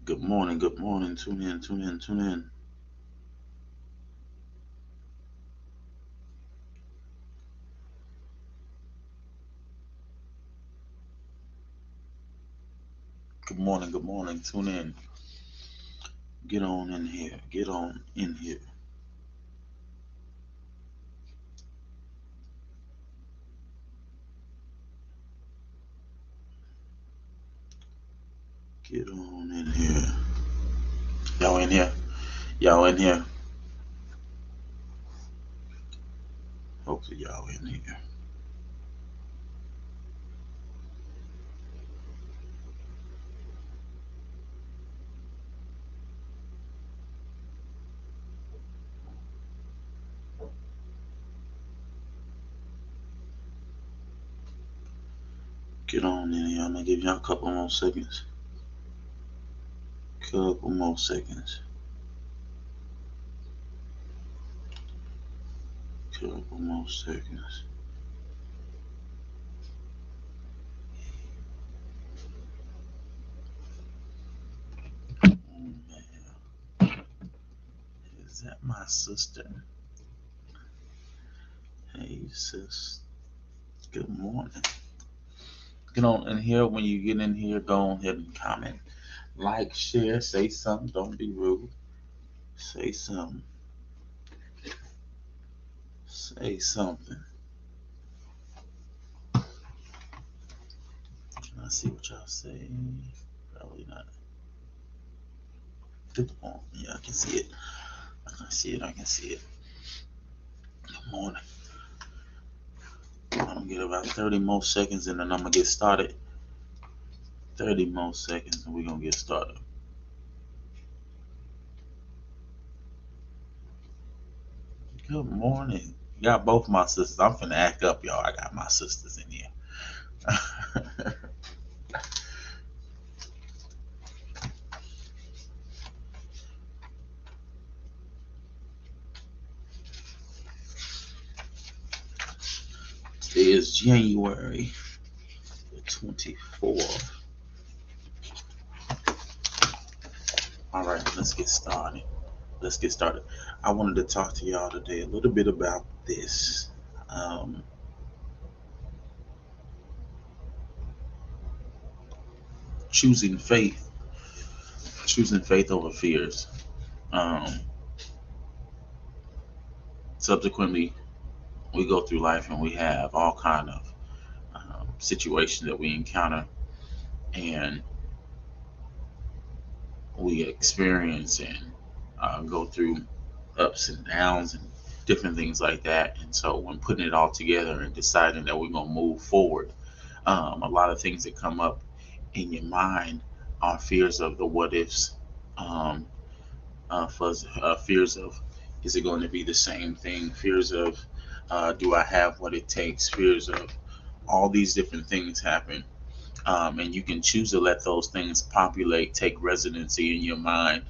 Good morning, good morning. Tune in, tune in, tune in. Good morning, good morning. Tune in. Get on in here. Get on in here. Get on in here. Y'all in here? Y'all in here? Hopefully y'all in here. Get on in here. I'm gonna give y'all a couple more seconds. Couple more seconds. Couple more seconds. Oh man. Is that my sister? Hey sis. Good morning. Get on in here. When you get in here, go ahead and comment. Like, share, say something. Don't be rude. Say something. Say something. Can I see what y'all say? Probably not. Good morning. Yeah, I can see it. I can see it. I can see it. Good morning. I'm gonna get about 30 more seconds and then I'm gonna get started. 30 more seconds and we're gonna get started. Good morning. Got both my sisters. I'm finna act up, y'all. I got my sisters in here. Today is January the 24th. All right, let's get started. Let's get started. I wanted to talk to y'all today a little bit about this. Um, choosing faith, choosing faith over fears. Um, Subsequently, we go through life and we have all kind of situations that we encounter, and we experience and go through ups and downs and different things like that. And so, when putting it all together and deciding that we're gonna move forward, a lot of things that come up in your mind are fears of the what ifs, um, fears of is it going to be the same thing, fears of do I have what it takes, fears of all these different things happen. And you can choose to let those things populate, take residency in your mind,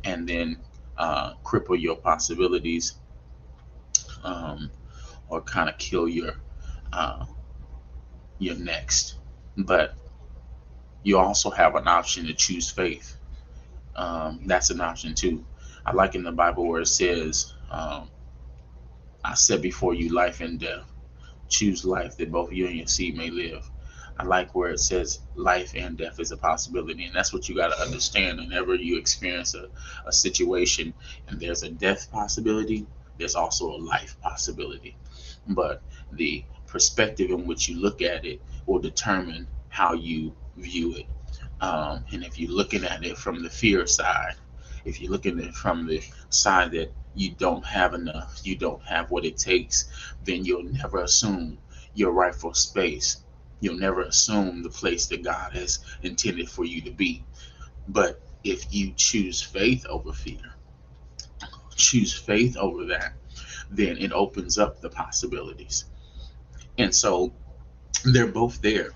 and then cripple your possibilities, um, or kind of kill uh, your next. But you also have an option to choose faith. That's an option too. I like in the Bible where it says, I set before you life and death. Choose life that both you and your seed may live. I like where it says life and death is a possibility. And that's what you got to understand. Whenever you experience a situation and there's a death possibility, there's also a life possibility. But the perspective in which you look at it will determine how you view it. And if you're looking at it from the fear side, if you're looking at it from the side that you don't have enough, you don't have what it takes, then you'll never assume your rightful space. You'll never assume the place that God has intended for you to be. But if you choose faith over fear, choose faith over that, then it opens up the possibilities. And so they're both there.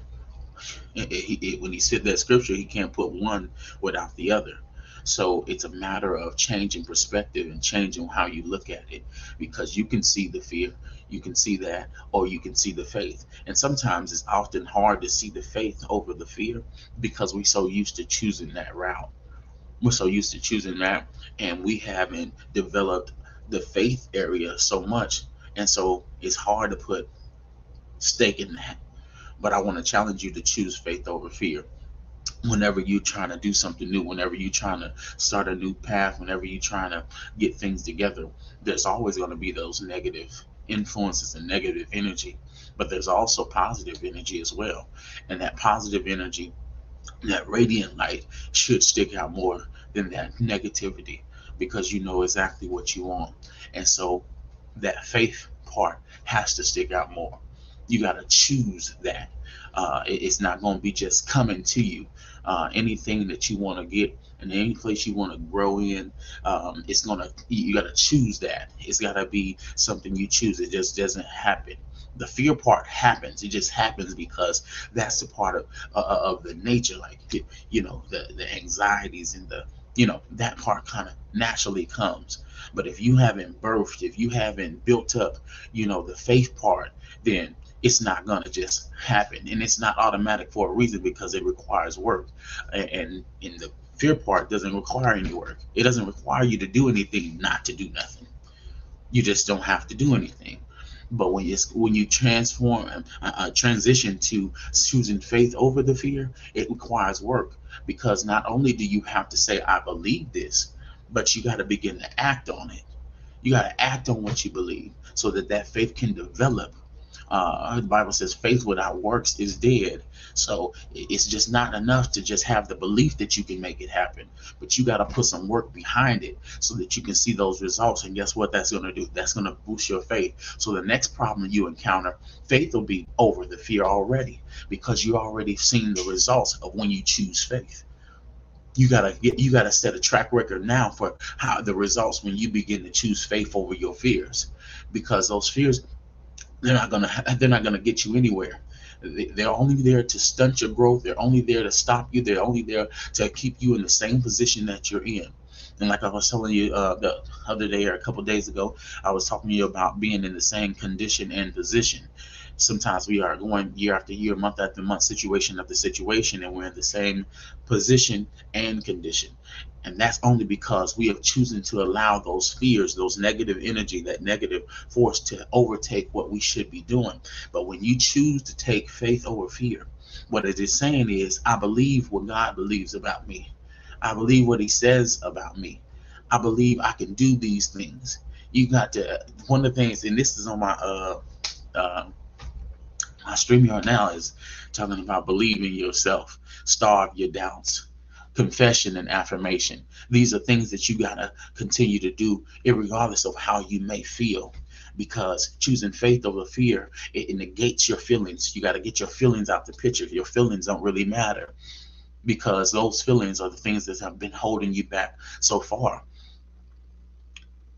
When he said that scripture, he can't put one without the other. So it's a matter of changing perspective and changing how you look at it, because you can see the fear, you can see that, or you can see the faith. And sometimes it's often hard to see the faith over the fear because we're so used to choosing that route. We're so used to choosing that, and we haven't developed the faith area so much. And so it's hard to put stake in that. But I want to challenge you to choose faith over fear. Whenever you're trying to do something new, whenever you're trying to start a new path, whenever you're trying to get things together, there's always going to be those negative influences and negative energy. But there's also positive energy as well. And that positive energy, that radiant light, should stick out more than that negativity, because you know exactly what you want. And so that faith part has to stick out more. You got to choose that. It's not going to be just coming to you. Anything that you want to get and any place you want to grow in, it's gonna, you got to choose that. It's got to be something you choose. It just doesn't happen. The fear part happens. It just happens because that's the part of the nature, like, the anxieties and the, that part kind of naturally comes. But if you haven't birthed, if you haven't built up, the faith part, then it's not gonna just happen, and it's not automatic for a reason, because it requires work. And in the fear part doesn't require any work. It doesn't require you to do anything, not to do nothing. You just don't have to do anything. But when you transition to choosing faith over the fear, it requires work, because not only do you have to say I believe this, but you got to begin to act on it. You got to act on what you believe so that that faith can develop. The Bible says faith without works is dead. So it's just not enough to just have the belief that you can make it happen, but you got to put some work behind it so that you can see those results. And guess what that's going to do? That's going to boost your faith. So the next problem you encounter, faith will be over the fear already, because you already seen the results of when you choose faith. You gotta set a track record now for how the results when you begin to choose faith over your fears, because those fears, they're not gonna get you anywhere. They're only there to stunt your growth. They're only there to stop you. They're only there to keep you in the same position that you're in. And like I was telling you the other day or a couple of days ago, I was talking to you about being in the same condition and position. Sometimes we are going year after year, month after month, situation after situation, and we're in the same position and condition. And that's only because we have chosen to allow those fears, those negative energy, that negative force to overtake what we should be doing. But when you choose to take faith over fear, what it is saying is, I believe what God believes about me. I believe what he says about me. I believe I can do these things. You got to, one of the things, and this is on uh, my StreamYard now, is talking about believing yourself, starve your doubts, confession and affirmation. These are things that you gotta continue to do, regardless of how you may feel. Because choosing faith over fear, it negates your feelings. You got to get your feelings out the picture. Your feelings don't really matter, because those feelings are the things that have been holding you back so far.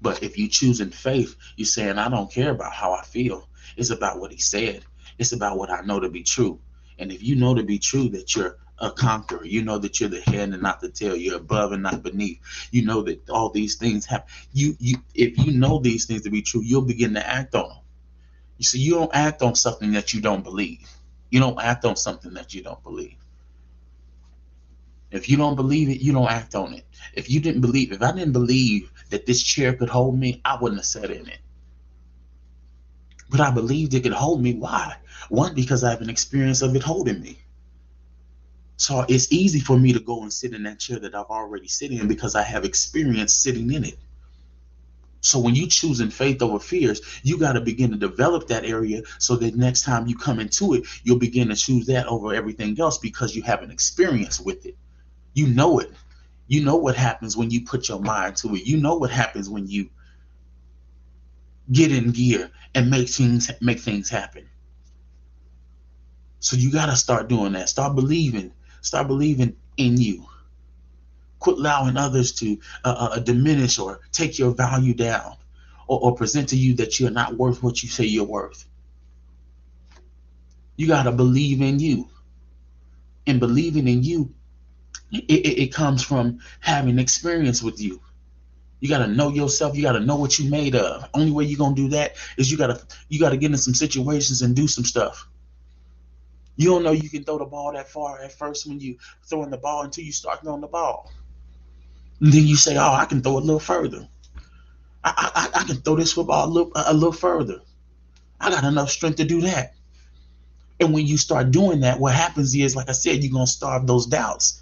But if you choose in faith, you're saying, I don't care about how I feel. It's about what he said. It's about what I know to be true. And if you know to be true that you're a conqueror, you know that you're the head and not the tail, you're above and not beneath. You know that all these things happen. If you know these things to be true, you'll begin to act on them. You see, you don't act on something that you don't believe. You don't act on something that you don't believe. If you don't believe it, you don't act on it. If I didn't believe that this chair could hold me, I wouldn't have sat in it. But I believed it could hold me. Why? One, because I have an experience of it holding me. So it's easy for me to go and sit in that chair that I've already sit in, because I have experience sitting in it. So when you choosing faith over fears, you got to begin to develop that area, so that next time you come into it, you'll begin to choose that over everything else, because you have an experience with it. You know it. You know what happens when you put your mind to it. You know what happens when you get in gear and make things happen. So you got to start doing that. Start believing. Start believing in you. Quit allowing others to diminish or take your value down, or present to you that you're not worth what you say you're worth. You got to believe in you. And believing in you, it comes from having experience with you. You got to know yourself. You got to know what you're made of. Only way you're gonna do that is you gotta get in some situations and do some stuff. You don't know you can throw the ball that far at first when you throwing the ball until you start throwing the ball. And then you say, oh, I can throw it a little further. I can throw this football a little further. I got enough strength to do that. And when you start doing that, what happens is, like I said, you're going to starve those doubts.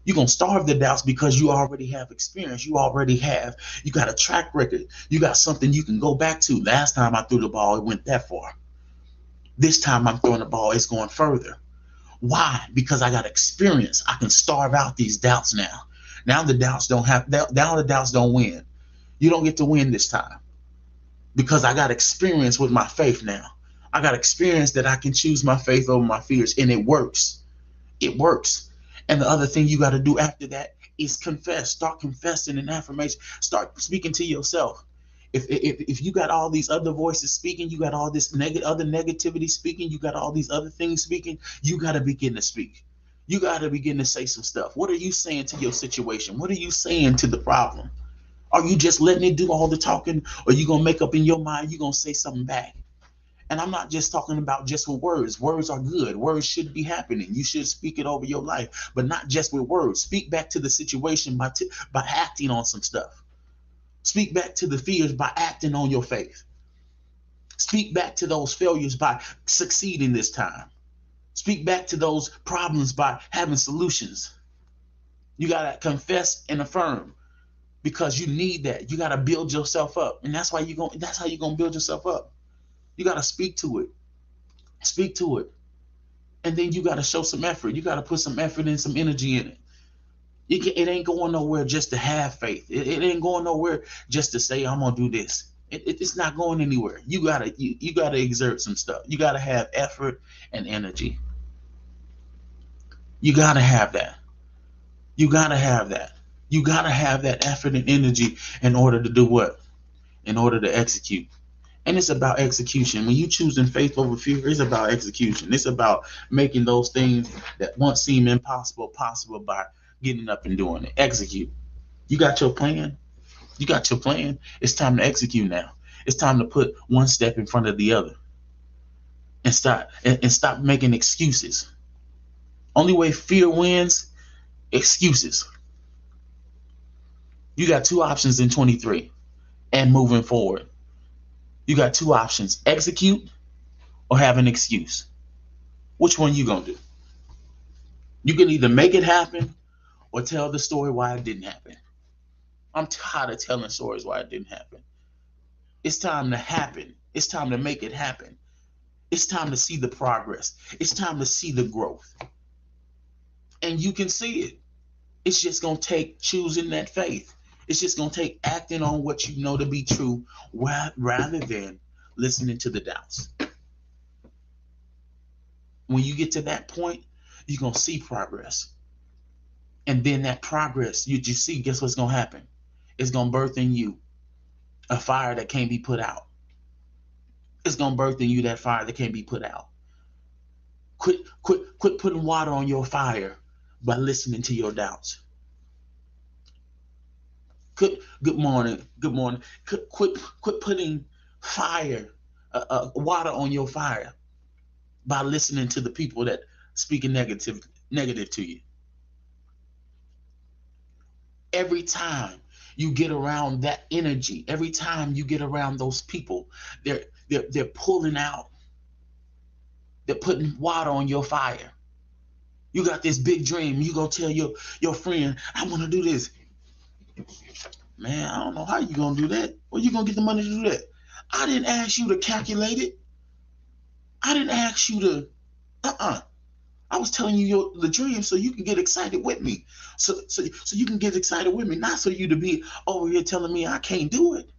You're going to starve the doubts because you already have experience. You got a track record. You got something you can go back to. Last time I threw the ball, it went that far. This time I'm throwing the ball, it's going further. Why? Because I got experience. I can starve out these doubts now. Now the doubts don't win. You don't get to win this time because I got experience with my faith now. I got experience that I can choose my faith over my fears, and it works. It works. And the other thing you got to do after that is confess. Start confessing in affirmation. Start speaking to yourself. If you got all these other voices speaking, you got all this other negativity speaking, you got all these other things speaking, you got to begin to speak. You got to begin to say some stuff. What are you saying to your situation? What are you saying to the problem? Are you just letting it do all the talking, or you gonna make up in your mind you gonna say something back? And I'm not just talking about just with words. Words are good. Words should be happening. You should speak it over your life, but not just with words. Speak back to the situation by acting on some stuff. Speak back to the fears by acting on your faith. Speak back to those failures by succeeding this time. Speak back to those problems by having solutions. You got to confess and affirm because you need that. You got to build yourself up. And that's how you're going to build yourself up. You got to speak to it. Speak to it. And then you got to show some effort. You got to put some effort and some energy in it. It ain't going nowhere just to have faith. It ain't going nowhere just to say, I'm going to do this. It's not going anywhere. You gotta exert some stuff. You gotta have effort and energy. You gotta have that. You gotta have that. You gotta have that effort and energy in order to do what? In order to execute. And it's about execution. When you choosing faith over fear, it's about execution. It's about making those things that once seem impossible possible by getting up and doing it. Execute. You got your plan. You got your plan. It's time to execute now. It's time to put one step in front of the other and stop making excuses. Only way fear wins, excuses. You got two options in 23 and moving forward. You got two options: execute or have an excuse. Which one you gonna do? You can either make it happen or tell the story why it didn't happen. I'm tired of telling stories why it didn't happen. It's time to happen. It's time to make it happen. It's time to see the progress. It's time to see the growth. And you can see it. It's just going to take choosing that faith. It's just going to take acting on what you know to be true rather than listening to the doubts. When you get to that point, you're going to see progress. And then that progress, you see, guess what's going to happen? It's going to birth in you a fire that can't be put out. It's going to birth in you that fire that can't be put out. Quit putting water on your fire by listening to your doubts. Good morning. Quit putting water on your fire by listening to the people that speaking negative to you. Every time you get around that energy, every time you get around those people, they're pulling out. They're putting water on your fire. You got this big dream. You go tell your friend, I want to do this. Man, I don't know how you gonna do that. Where you gonna get the money to do that? I didn't ask you to calculate it. I didn't ask you to. I was telling you the dream so you can get excited with me. So you can get excited with me, not so you to be over here telling me I can't do it.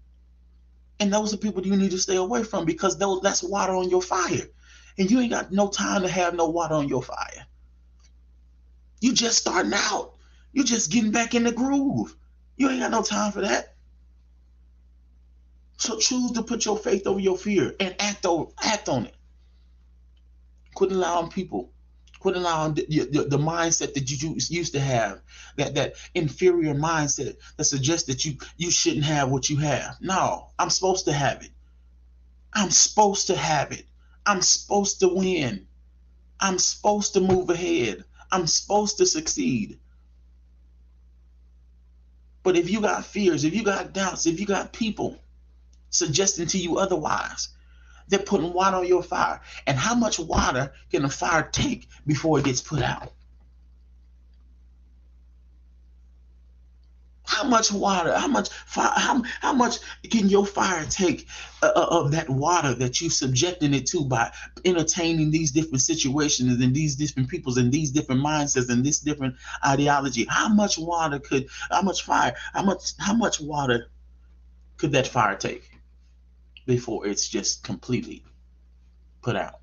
And those are people you need to stay away from because that's water on your fire. And you ain't got no time to have no water on your fire. You just starting out. You just getting back in the groove. You ain't got no time for that. So choose to put your faith over your fear and act on it. Quit allowing the mindset that you used to have, that inferior mindset that suggests that you shouldn't have what you have. No, I'm supposed to have it. I'm supposed to have it. I'm supposed to win. I'm supposed to move ahead. I'm supposed to succeed. But if you got fears, if you got doubts, if you got people suggesting to you otherwise, they're putting water on your fire. And how much water can a fire take before it gets put out? How much water, how much fire, how much can your fire take of that water that you subjecting it to by entertaining these different situations and these different peoples and these different mindsets and this different ideology? How much water could, how much fire, how much water could that fire take before it's just completely put out?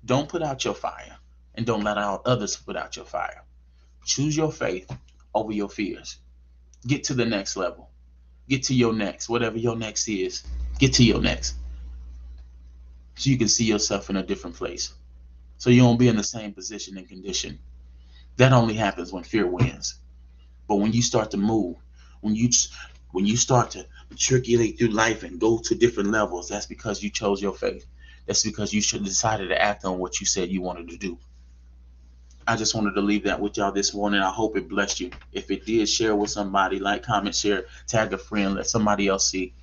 Don't put out your fire, and don't let out others put out your fire. Choose your faith over your fears. Get to the next level. Get to your next, whatever your next is. Get to your next, so you can see yourself in a different place. So you won't be in the same position and condition. That only happens when fear wins. But when you start to move, when you when you start to matriculate through life and go to different levels, that's because you chose your faith. That's because you should decided to act on what you said you wanted to do. I just wanted to leave that with y'all this morning. I hope it blessed you. If it did, share with somebody, like, comment, share, tag a friend, let somebody else see,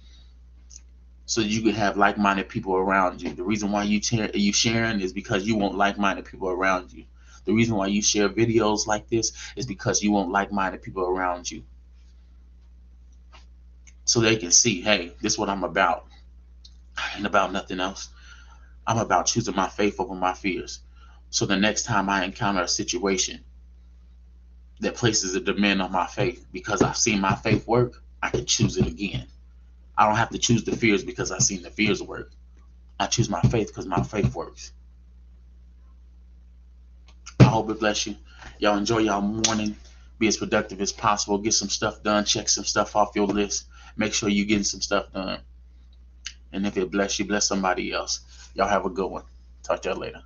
so you can have like-minded people around you. The reason why you sharing is because you want like-minded people around you. The reason why you share videos like this is because you want like-minded people around you, so they can see, hey, this is what I'm about. I ain't about nothing else. I'm about choosing my faith over my fears. So the next time I encounter a situation that places a demand on my faith, because I've seen my faith work, I can choose it again. I don't have to choose the fears because I've seen the fears work. I choose my faith because my faith works. I hope it bless you. Y'all enjoy y'all morning. Be as productive as possible. Get some stuff done. Check some stuff off your list. Make sure you're getting some stuff done. And if it bless you, bless somebody else. Y'all have a good one. Talk to y'all later.